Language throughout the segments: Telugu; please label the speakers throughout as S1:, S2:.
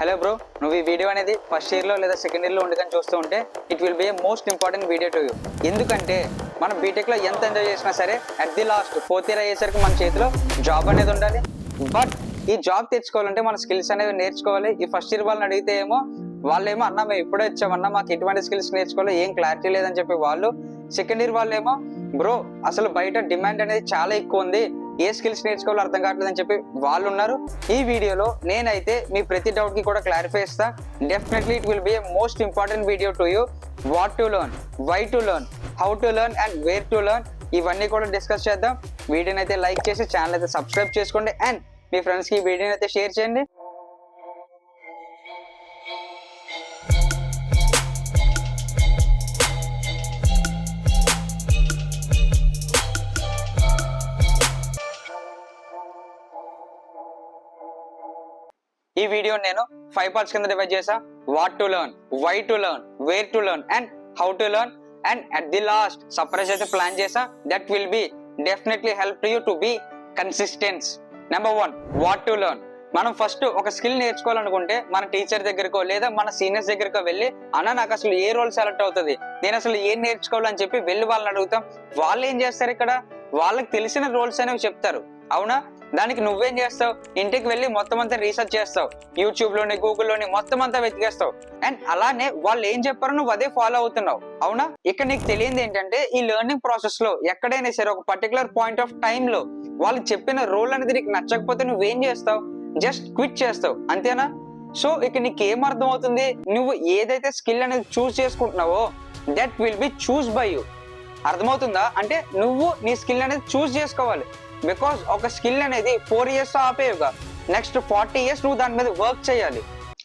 S1: హలో బ్రో, నువ్వు ఈ వీడియో అనేది ఫస్ట్ ఇయర్లో లేదా సెకండ్ ఇయర్లో ఉండగానే చూస్తూ ఉంటే it will be a most important video to you. ఎందుకంటే మనం బీటెక్లో ఎంత ఎంజాయ్ చేసినా సరే at the last fourth year అయ్యేసరికి మన చేతిలో జాబ్ అనేది ఉండాలి. బట్ ఈ జాబ్ తెచ్చుకోవాలంటే మన స్కిల్స్ అనేవి నేర్చుకోవాలి. ఈ ఫస్ట్ ఇయర్ వాళ్ళని అడిగితే ఏమో వాళ్ళేమో అన్న మేము ఇప్పుడే వచ్చామన్నా మాకు ఎటువంటి స్కిల్స్ నేర్చుకోవాలి ఏం క్లారిటీ లేదని చెప్పి వాళ్ళు, సెకండ్ ఇయర్ వాళ్ళు ఏమో బ్రో అసలు బయట డిమాండ్ అనేది చాలా ఎక్కువ ఉంది, ఏ స్కిల్స్ నేర్చుకోవాలో అర్థం కావట్లేదు అని చెప్పి వాళ్ళు ఉన్నారు. ఈ వీడియోలో నేనైతే మీ ప్రతి డౌట్ కి కూడా క్లారిఫై ఇస్తా. Definitely it will be a most important video to you. What to learn, why to learn, how to learn and where to learn, ఇవన్నీ కూడా డిస్కస్ చేద్దాం. వీడియోని అయితే లైక్ చేసి ఛానల్ అయితే సబ్స్క్రైబ్ చేసుకోండి అండ్ మీ ఫ్రెండ్స్ కి వీడియోని అయితే షేర్ చేయండి. ఈ వీడియో నేను 5 పార్ట్స్ కింద డివైడ్ చేసా. What to learn, why to learn, where to learn and how to learn and at the last surprise అయితే ప్లాన్ చేసా. That will be definitely help to you to be consistent. Number 1, what to learn. మనం ఫస్ట్ ఒక స్కిల్ నేర్చుకోవాలనుకుంటే మన టీచర్ దగ్గరకో లేదా మన సీనియర్స్ దగ్గరకో వెళ్ళి అన్న నాకు అసలు ఏ రోల్ సెలెక్ట్ అవుతుంది, నేను అసలు ఏం నేర్చుకోవాలని చెప్పి వెళ్ళి వాళ్ళని అడుగుతాం. వాళ్ళు ఏం చేస్తారు, ఇక్కడ వాళ్ళకి తెలిసిన రోల్స్ అనేవి చెప్తారు, అవునా? దానికి నువ్వేం చేస్తావు, ఇంటికి వెళ్ళి మొత్తం అంతా రీసెర్చ్ చేస్తావు, యూట్యూబ్ లోని గూగుల్లోని మొత్తం అంతా వెతికేస్తావు అండ్ అలానే వాళ్ళు ఏం చెప్పారో నువ్వు అదే ఫాలో అవుతున్నావు, అవునా? ఇక్కడ నీకు తెలియంది ఏంటంటే ఈ లెర్నింగ్ ప్రాసెస్ లో ఎక్కడైనా సరే ఒక పర్టికులర్ పాయింట్ ఆఫ్ టైమ్ లో వాళ్ళు చెప్పిన రోల్ అనేది నీకు నచ్చకపోతే నువ్వేం చేస్తావు, జస్ట్ క్విట్ చేస్తావు, అంతేనా? సో ఇక్కడ నీకు ఏం అర్థం అవుతుంది, నువ్వు ఏదైతే స్కిల్ అనేది చూస్ చేసుకుంటున్నావో that will be choose by you. అర్థమవుతుందా? అంటే నువ్వు నీ స్కిల్ అనేది చూస్ చేసుకోవాలి. బికాస్ ఒక స్కిల్ అనేది 4 years ఆపేవుగా, నెక్స్ట్ 40 years నువ్వు దాని మీద వర్క్ చేయాలి.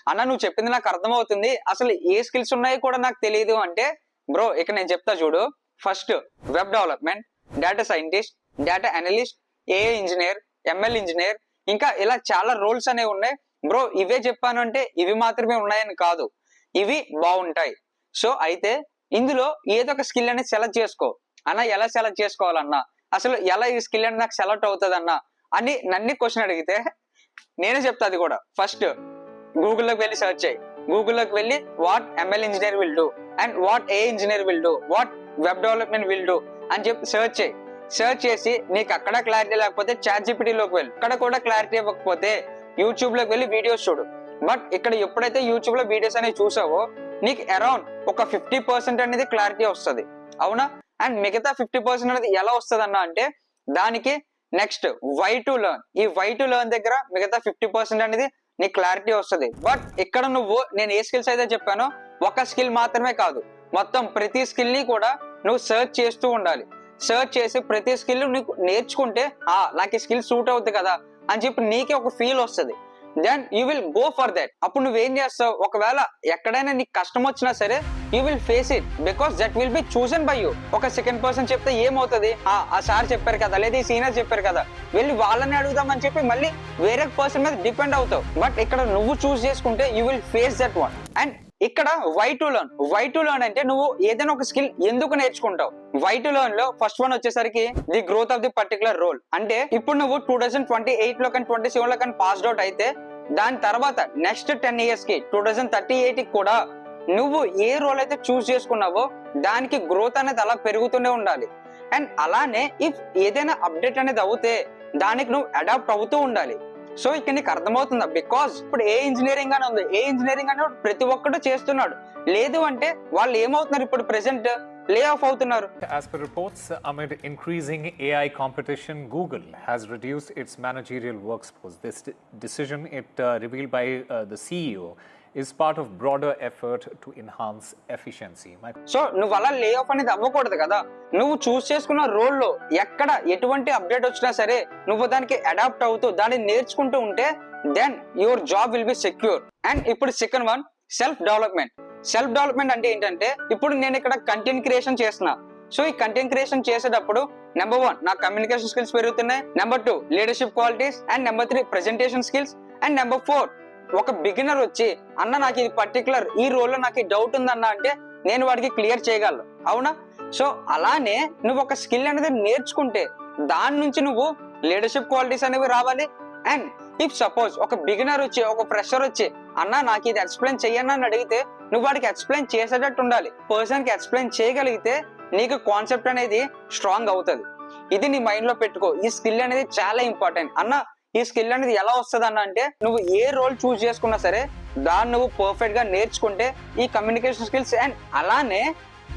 S1: అన్న నువ్వు చెప్పింది నాకు అర్థమవుతుంది, అసలు ఏ స్కిల్స్ ఉన్నాయో కూడా నాకు తెలియదు అంటే బ్రో ఇక్కడ నేను చెప్తా చూడు. First web development, data scientist, data analyst, AI engineer, ML engineer, ఇంకా ఇలా చాలా రోల్స్ అనేవి ఉన్నాయి బ్రో. ఇవే చెప్పాను అంటే ఇవి మాత్రమే ఉన్నాయని కాదు, ఇవి బాగుంటాయి. సో అయితే ఇందులో ఏదో ఒక స్కిల్ అనేది సెలెక్ట్ చేసుకో. అన్న ఎలా సెలెక్ట్ చేసుకోవాలన్నా, అసలు ఎలా ఈ స్కిల్ అనేది నాకు సెలెక్ట్ అవుతుంది అన్న అని నన్ను క్వశ్చన్ అడిగితే నేనే చెప్తా. అది కూడా ఫస్ట్ గూగుల్లోకి వెళ్ళి సెర్చ్ చేయి. గూగుల్లోకి వెళ్ళి what ML engineer will do and what a engineer will do, what web development will do అని చెప్పి సెర్చ్ చేయి. సెర్చ్ చేసి నీకు అక్కడ క్లారిటీ లేకపోతే చాట్ జీపీటీలోకి వెళ్ళి, అక్కడ కూడా క్లారిటీ ఇవ్వకపోతే యూట్యూబ్ లోకి వెళ్ళి వీడియోస్ చూడు. బట్ ఇక్కడ ఎప్పుడైతే యూట్యూబ్ లో వీడియోస్ అనేవి చూసావో నీకు అరౌండ్ ఒక 50% అనేది క్లారిటీ వస్తుంది, అవునా? అండ్ మిగతా 50% అనేది ఎలా వస్తుంది అన్న అంటే దానికి నెక్స్ట్ వై టు లెర్న్. ఈ వై టు లెర్న్ దగ్గర మిగతా 50% అనేది నీకు క్లారిటీ వస్తుంది. బట్ ఇక్కడ నువ్వు నేను ఏ స్కిల్స్ అయితే చెప్పానో ఒక స్కిల్ మాత్రమే కాదు, మొత్తం ప్రతి స్కిల్ ని కూడా నువ్వు సర్చ్ చేస్తూ ఉండాలి. సర్చ్ చేసి ప్రతి స్కిల్ నీకు నేర్చుకుంటే నాకు ఈ స్కిల్ సూట్ అవుతుంది కదా అని చెప్పి నీకే ఒక ఫీల్ వస్తుంది. Then you will go for that. అప్పుడు నువ్వేం చేస్తావు, ఒకవేళ ఎక్కడైనా నీకు కష్టం వచ్చినా సరే you will face it because that will be chosen by you. ఒక సెకండ్ పర్సన్ చెప్తే ఏమవుతుంది, ఆ సార్ చెప్పారు కదా లేదా ఈ సీనియర్ చెప్పారు కదా వెళ్ళి వాళ్ళని అడుగుదామని చెప్పి మళ్ళీ వేరే పర్సన్ మీద డిపెండ్ అవుతావు. బట్ ఇక్కడ నువ్వు చూస్ చేసుకుంటే you will face that one. And ఇక్కడ why to learn. Why to learn అంటే నువ్వు ఏదైనా ఒక స్కిల్ ఎందుకు నేర్చుకుంటావు. వై టు లెర్న్ లో ఫస్ట్ వన్ వచ్చేసరికి the growth of the particular role. అంటే ఇప్పుడు నువ్వు 2028 లో కానీ 27 లో కానీ పాస్డ్ అవుట్ అయితే దాని తర్వాత నెక్స్ట్ 10 years కి 2038 కి కూడా నువ్వు ఏ రోల్ అయితే చూస్ చేసుకున్నావో దానికి గ్రోత్ అనేది అలా పెరుగుతూనే ఉండాలి. అండ్ అలానే ఇఫ్ ఏదైనా అప్డేట్ అనేది అవుతే దానికి నువ్వు అడాప్ట్ అవుతూ ఉండాలి. సో ఇక్కడ నీకు అర్థమవుతుందా, బికాస్ ఇప్పుడు ఏ ఇంజనీరింగ్ అని ఉంది, ఏ ఇంజనీరింగ్ అని ప్రతి ఒక్కడు చేస్తున్నాడు. లేదు అంటే వాళ్ళు ఏమవుతున్నారు, ఇప్పుడు ప్రెసెంట్ lay off అవుతున్నారు.
S2: As per reports, amid increasing AI competition, Google has reduced its managerial workforce. This decision, revealed by the CEO, is part of broader effort to enhance efficiency.
S1: So నువ్వు అలా లే ఆఫ్ అనేది అవ్వకూడదు కదా. నువ్వు చూస్ చేసుకున్న రోల్లో ఎక్కడ ఎటువంటి అప్డేట్ వచ్చినా సరే నువ్వు దానికి అడాప్ట్ అవుతూ దాన్ని నేర్చుకుంటూ ఉంటే then your job will be secure. And ఇప్పుడు second one self development. Self development అంటే ఏంటంటే ఇప్పుడు నేను ఇక్కడ కంటెంట్ క్రియేషన్ చేస్తున్నా. సో ఈ కంటెంట్ క్రియేషన్ చేసేటప్పుడు నెంబర్ 1 నా కమ్యూనికేషన్ స్కిల్స్ పెరుగుతున్నాయి, number 2 leadership qualities and number 3 presentation skills and number 4 ఒక బిగినర్ వచ్చి అన్న నాకు ఇది పర్టికులర్ ఈ రోల్ లో నాకు ఈ డౌట్ ఉందన్న అంటే నేను వాడికి క్లియర్ చేయగలను, అవునా? సో అలానే నువ్వు ఒక స్కిల్ అనేది నేర్చుకుంటే దాని నుంచి నువ్వు లీడర్షిప్ క్వాలిటీస్ అనేవి రావాలి అండ్ ఇఫ్ సపోజ్ ఒక బిగినర్ వచ్చి ఒక ఫ్రెషర్ వచ్చి అన్న నాకు ఇది ఎక్స్ప్లెయిన్ చెయ్యన్నా అని అడిగితే నువ్వు వాడికి ఎక్స్ప్లెయిన్ చేసేటట్టు ఉండాలి. పర్సన్ కి ఎక్స్ప్లెయిన్ చేయగలిగితే నీకు కాన్సెప్ట్ అనేది స్ట్రాంగ్ అవుతుంది. ఇది నీ మైండ్ లో పెట్టుకో. ఈ స్కిల్ అనేది చాలా ఇంపార్టెంట్. అన్న ఈ స్కిల్ అనేది ఎలా వస్తుంది అన్న అంటే నువ్వు ఏ రోల్ చూస్ చేసుకున్నా సరే దాన్ని నువ్వు పర్ఫెక్ట్ గా నేర్చుకుంటే ఈ కమ్యూనికేషన్ స్కిల్స్ అండ్ అలానే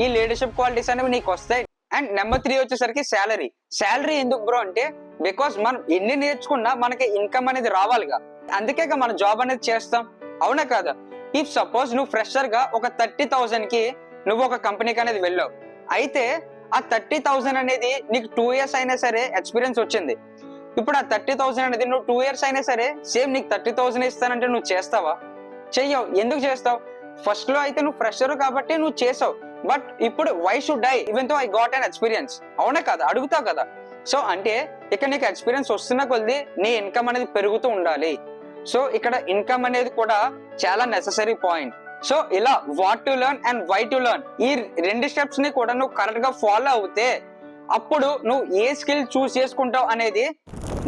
S1: ఈ లీడర్షిప్ క్వాలిటీస్ అనేవి నీకు వస్తాయి. అండ్ నెంబర్ 3 వచ్చేసరికి శాలరీ ఎందుకు బ్రో అంటే బికాస్ మనం ఎన్ని నేర్చుకున్నా మనకి ఇన్కమ్ అనేది రావాలిగా, అందుకే మన జాబ్ అనేది చేస్తాం, అవునా కాదా? ఇఫ్ సపోజ్ నువ్వు ఫ్రెషర్ గా ఒక 30,000 కి నువ్వు ఒక కంపెనీకి అనేది వెళ్ళావు, అయితే ఆ 30,000 అనేది నీకు 2 years అయినా సరే ఎక్స్పీరియన్స్ వచ్చింది. ఇప్పుడు ఆ 30,000 అనేది నువ్వు 2 years అయినా సరే సేమ్ నీకు 30,000 ఇస్తానంటే నువ్వు చేస్తావా? చెయ్యవు. ఎందుకు చేస్తావు? ఫస్ట్ లో అయితే నువ్వు ఫ్రెషర్ కాబట్టి నువ్వు చేసావు, బట్ ఇప్పుడు వై షుడ్ ఐ ఈవెన్ తో ఐ గాట్ అన్ ఎక్స్పీరియన్స్, అవునా కదా? అడుగుతావు కదా. సో అంటే ఇక్కడ నీకు ఎక్స్పీరియన్స్ వస్తున్న కొద్ది నీ ఇన్కమ్ అనేది పెరుగుతూ ఉండాలి. సో ఇక్కడ ఇన్కమ్ అనేది కూడా చాలా నెసెసరీ పాయింట్. సో ఇలా what to learn and why to learn ఈ 2 స్టెప్స్ ని కూడా నువ్వు కరెక్ట్ గా ఫాలో అవుతే అప్పుడు నువ్వు ఏ స్కిల్ చూస్ చేసుకుంటావు అనేది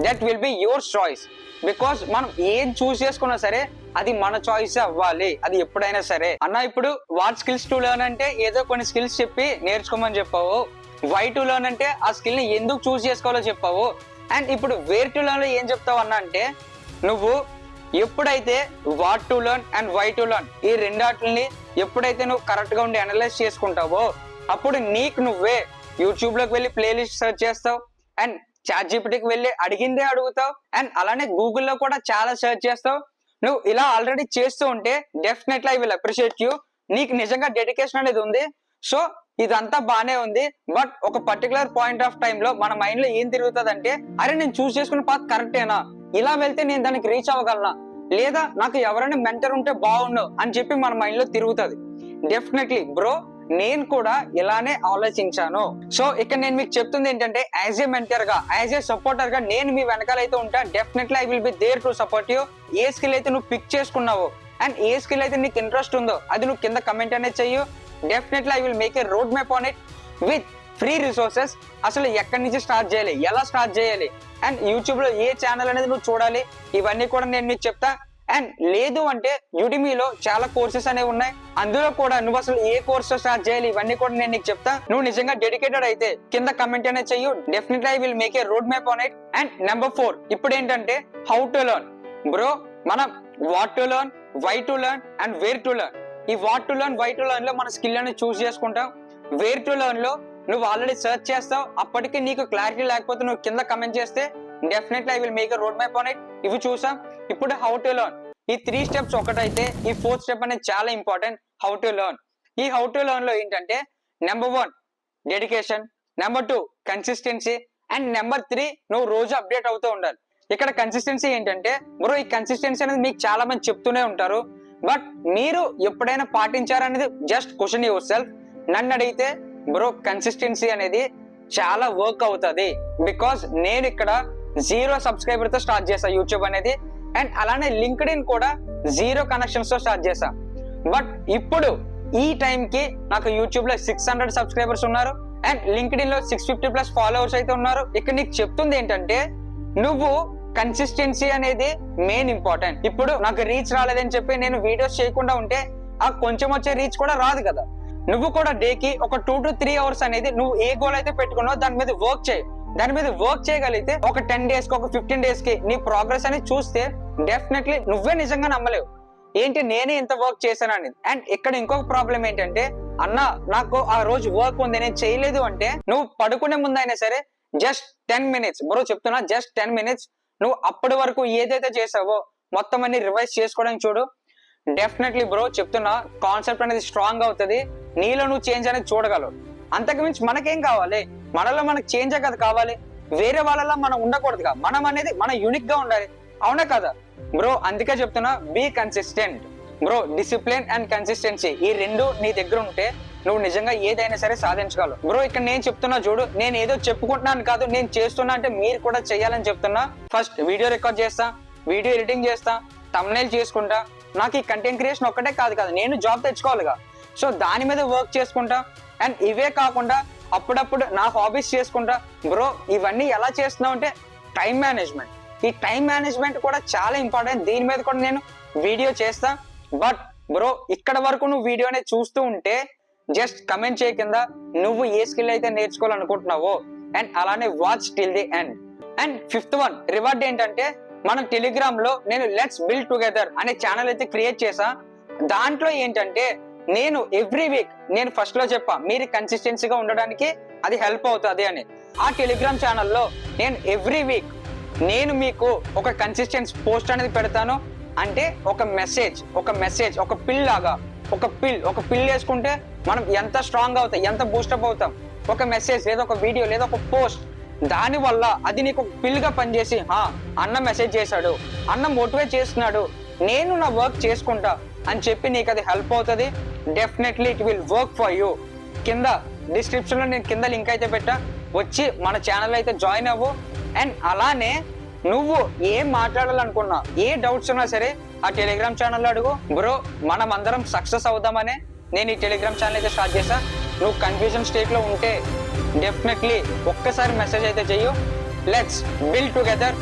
S1: that will be your choice. Because మనం ఏం చూస్ చేసుకున్నా సరే అది మన చాయిస్ అవ్వాలి, అది ఎప్పుడైనా సరే. అన్న ఇప్పుడు వాట్ స్కిల్స్ టు లెర్న్ అంటే ఏదో కొన్ని స్కిల్స్ చెప్పి నేర్చుకోమని చెప్పావు. వై టు లెర్న్ అంటే ఆ స్కిల్ ని ఎందుకు చూస్ చేసుకోవాలో చెప్పావు. అండ్ ఇప్పుడు వేర్ టు లెర్న్ లో ఏం చెప్తావు అన్న అంటే నువ్వు ఎప్పుడైతే what to learn and why to learn ఈ రెండాటిని ఎప్పుడైతే నువ్వు కరెక్ట్ గా ఉండి అనలైజ్ చేసుకుంటావో అప్పుడు నీకు నువ్వే యూట్యూబ్ లోకి వెళ్ళి ప్లేలిస్ట్ సెర్చ్ చేస్తావు అండ్ చాట్ జీపీటీకి వెళ్ళి అడిగిందే అడుగుతావు అండ్ అలానే గూగుల్లో కూడా చాలా సెర్చ్ చేస్తావు. నువ్వు ఇలా ఆల్రెడీ చేస్తూ ఉంటే definitely I will appreciate you. నీకు నిజంగా డెడికేషన్ అనేది ఉంది. సో ఇదంతా బానే ఉంది, బట్ ఒక పర్టికులర్ పాయింట్ ఆఫ్ టైమ్ లో మన మైండ్ లో ఏం తిరుగుతుంది అంటే అరే నేను చూస్ చేసుకున్న పాత్ కరెక్టేనా, ఇలా వెళ్తే నేను దానికి రీచ్ అవ్వగలనా, లేదా నాకు ఎవరైనా మెంటర్ ఉంటే బాగుండు అని చెప్పి మన మైండ్ లో తిరుగుతుంది. డెఫినెట్లీ బ్రో నేను కూడా ఇలానే ఆలోచించాను. సో ఇక్కడ నేను మీకు చెప్తుంది ఏంటంటే యాజ్ ఏ మెంటర్ గా యాజ్ ఏ సపోర్టర్ గా నేను మీ వెనకాల అయితే ఉంటా. Definitely I will be there to support you. ఏ స్కిల్ అయితే నువ్వు పిక్ చేసుకున్నావో అండ్ ఏ స్కిల్ అయితే నీకు ఇంట్రెస్ట్ ఉందో అది నువ్వు కింద కమెంట్ అనేది చెయ్యు. Definitely I will make a road map on it with free resources. అసలు ఎక్కడి నుంచి స్టార్ట్ చేయాలి, ఎలా స్టార్ట్ చేయాలి అండ్ యూట్యూబ్ లో ఏ ఛానల్ అనేది నువ్వు చూడాలి, ఇవన్నీ కూడా నేను మీకు చెప్తా. అండ్ లేదు అంటే యుడిమీలో చాలా కోర్సెస్ అనేవి ఉన్నాయి, అందులో కూడా నువ్వు అసలు ఏ కోర్స్ స్టార్ట్ చేయాలి ఇవన్నీ కూడా నేను నీకు చెప్తా. నువ్వు నిజంగా డెడికేటెడ్ అయితే కింద కమెంట్ అనేది చెయ్యు. Definitely I will make a road map on it. And number 4 ఇప్పుడు ఏంటంటే హౌ టు లెర్న్. బ్రో మనం what to learn, why to learn and where to learn. ఈ what to learn, why to learn లో మన స్కిల్ అనేది చూస్ చేసుకుంటాం. వేర్ టు లెర్న్ లో నువ్వు ఆల్రెడీ సెర్చ్ చేస్తావు, అప్పటికి నీకు క్లారిటీ లేకపోతే నువ్వు కింద కమెంట్ చేస్తే definitely I will make a road map on it. ఇవి చూసాం. ఇప్పుడు హౌ టు లెర్న్. ఈ 3 స్టెప్స్ ఒకటైతే ఈ 4th స్టెప్ అనేది చాలా ఇంపార్టెంట్, హౌ టు లెర్న్. ఈ హౌ టు లెర్న్ లో ఏంటంటే number 1 dedication, number 2 consistency and number 3 నువ్వు రోజు అప్డేట్ అవుతూ ఉండాలి. ఇక్కడ కన్సిస్టెన్సీ ఏంటంటే బ్రో ఈ కన్సిస్టెన్సీ అనేది మీకు చాలా మంది చెప్తూనే ఉంటారు, బట్ మీరు ఎప్పుడైనా పాటించారనేది జస్ట్ క్వశ్చన్ యువర్ సెల్ఫ్. నన్ను అడిగితే బ్రో కన్సిస్టెన్సీ అనేది చాలా వర్క్ అవుతుంది. బికాస్ నేను ఇక్కడ 0 సబ్స్క్రైబర్ తో స్టార్ట్ చేశా యూట్యూబ్ అనేది అండ్ అలానే లింక్డ్ ఇన్ కూడా 0 కనెక్షన్స్ తో స్టార్ట్ చేశా. బట్ ఇప్పుడు ఈ టైం కి నాకు యూట్యూబ్ లో 600 సబ్స్క్రైబర్స్ ఉన్నారు అండ్ లింక్డ్ ఇన్ లో 650+ ఫాలోవర్స్ అయితే ఉన్నారు. ఇక్కడ నీకు చెప్తుంది ఏంటంటే నువ్వు కన్సిస్టెన్సీ అనేది మెయిన్ ఇంపార్టెంట్. ఇప్పుడు నాకు రీచ్ రాలేదని చెప్పి నేను వీడియోస్ చేయకుండా ఉంటే ఆ కొంచెం వచ్చే రీచ్ కూడా రాదు కదా. నువ్వు కూడా డేకి ఒక 2 to 3 అవర్స్ అనేది నువ్వు ఏ గోల్ అయితే పెట్టుకున్నావు దాని మీద వర్క్ చేయి. దాని మీద వర్క్ చేయగలిగితే ఒక 10 days కి ఒక 15 days కి నీ ప్రోగ్రెస్ అనేది చూస్తే డెఫినెట్లీ నువ్వే నిజంగా నమ్మలేవు ఏంటి నేనే ఇంత వర్క్ చేశాను అనేది. అండ్ ఇక్కడ ఇంకొక ప్రాబ్లం ఏంటంటే అన్న నాకు ఆ రోజు వర్క్ ఉంది నేను చేయలేదు అంటే నువ్వు పడుకునే ముందు అయినా సరే జస్ట్ 10 minutes బ్రో చెప్తున్నా, జస్ట్ 10 minutes నువ్వు అప్పటి వరకు ఏదైతే చేసావో మొత్తం అన్ని రివైజ్ చేసుకోవడానికి చూడు. డెఫినెట్లీ బ్రో చెప్తున్నా కాన్సెప్ట్ అనేది స్ట్రాంగ్ అవుతుంది, నీలో నువ్వు చేంజ్ అనేది చూడగలవు. అంతకు మించి మనకేం కావాలి, మనలో మనకు చేంజే కదా కావాలి, వేరే వాళ్ళలో మనం ఉండకూడదుగా. మనం అనేది మన యూనిక్ గా ఉండాలి, అవునా కదా బ్రో? అందుకే చెప్తున్నా be consistent bro. Discipline and consistency ఈ 2 నీ దగ్గర ఉంటే నువ్వు నిజంగా ఏదైనా సరే సాధించగలవు బ్రో. ఇక్కడ నేను చెప్తున్నా చూడు, నేను ఏదో చెప్పుకుంటున్నాను కాదు, నేను చేస్తున్నా అంటే మీరు కూడా చేయాలని చెప్తున్నా. ఫస్ట్ వీడియో రికార్డ్ చేస్తా, వీడియో ఎడిటింగ్ చేస్తా, థంబ్నెయిల్ చేసుకుంటా. నాకు ఈ కంటెంట్ క్రియేషన్ ఒక్కటే కాదు కదా, నేను జాబ్ తెచ్చుకోవాలిగా. సో దాని మీద వర్క్ చేసుకుంటా. అండ్ ఇవే కాకుండా అప్పుడప్పుడు నా హాబీస్ చేసుకుంటా బ్రో. ఇవన్నీ ఎలా చేస్తున్నావు అంటే టైం మేనేజ్మెంట్. ఈ టైం మేనేజ్మెంట్ కూడా చాలా ఇంపార్టెంట్. దీని మీద కూడా నేను వీడియో చేస్తా. బట్ బ్రో ఇక్కడ వరకు నువ్వు వీడియోని చూస్తూ ఉంటే జస్ట్ కమెంట్ చేయ కింద నువ్వు ఏ స్కిల్ అయితే నేర్చుకోవాలనుకుంటున్నావో, అండ్ అలానే watch till the end. And fifth one reward ఏంటంటే, మన టెలిగ్రామ్ లో నేను లెట్స్ బిల్డ్ టుగెదర్ అనే ఛానల్ అయితే క్రియేట్ చేసా. దాంట్లో ఏంటంటే నేను ఎవ్రీ వీక్, నేను ఫస్ట్ లో చెప్పా మీరు కన్సిస్టెన్సీగా ఉండడానికి అది హెల్ప్ అవుతుంది అని. ఆ టెలిగ్రామ్ ఛానల్లో నేను ఎవ్రీ వీక్ నేను మీకు ఒక కన్సిస్టెన్స్ పోస్ట్ అనేది పెడతాను. అంటే ఒక మెసేజ్ ఒక పిల్ లాగా, ఒక పిల్ వేసుకుంటే మనం ఎంత స్ట్రాంగ్ అవుతాం, ఎంత బూస్టప్ అవుతాం. ఒక మెసేజ్ లేదా ఒక వీడియో లేదా ఒక పోస్ట్, దాని వల్ల అది నీకు ఒక పిల్ గా పనిచేసి అన్న మెసేజ్ చేశాడు, అన్న మోటివేట్ చేస్తున్నాడు, నేను నా వర్క్ చేసుకుంటా అని చెప్పి నీకు అది హెల్ప్ అవుతుంది. Definitely it will work for you. కింద డిస్క్రిప్షన్ లో నేను కింద లింక్ అయితే పెట్టా, వచ్చి మన ఛానల్ అయితే జాయిన్ అవ్వు. అండ్ అలానే నువ్వు ఏం మాట్లాడాలనుకున్నా, ఏ డౌట్స్ ఉన్నా సరే ఆ టెలిగ్రామ్ ఛానల్లో అడుగు. బ్రో మనం అందరం సక్సెస్ అవుదామనే నేను ఈ టెలిగ్రామ్ ఛానల్ అయితే స్టార్ట్ చేశా. నువ్వు కన్ఫ్యూజన్ స్టేట్ లో ఉంటే డెఫినెట్లీ ఒక్కసారి మెసేజ్ అయితే చెయ్యు. Let's build together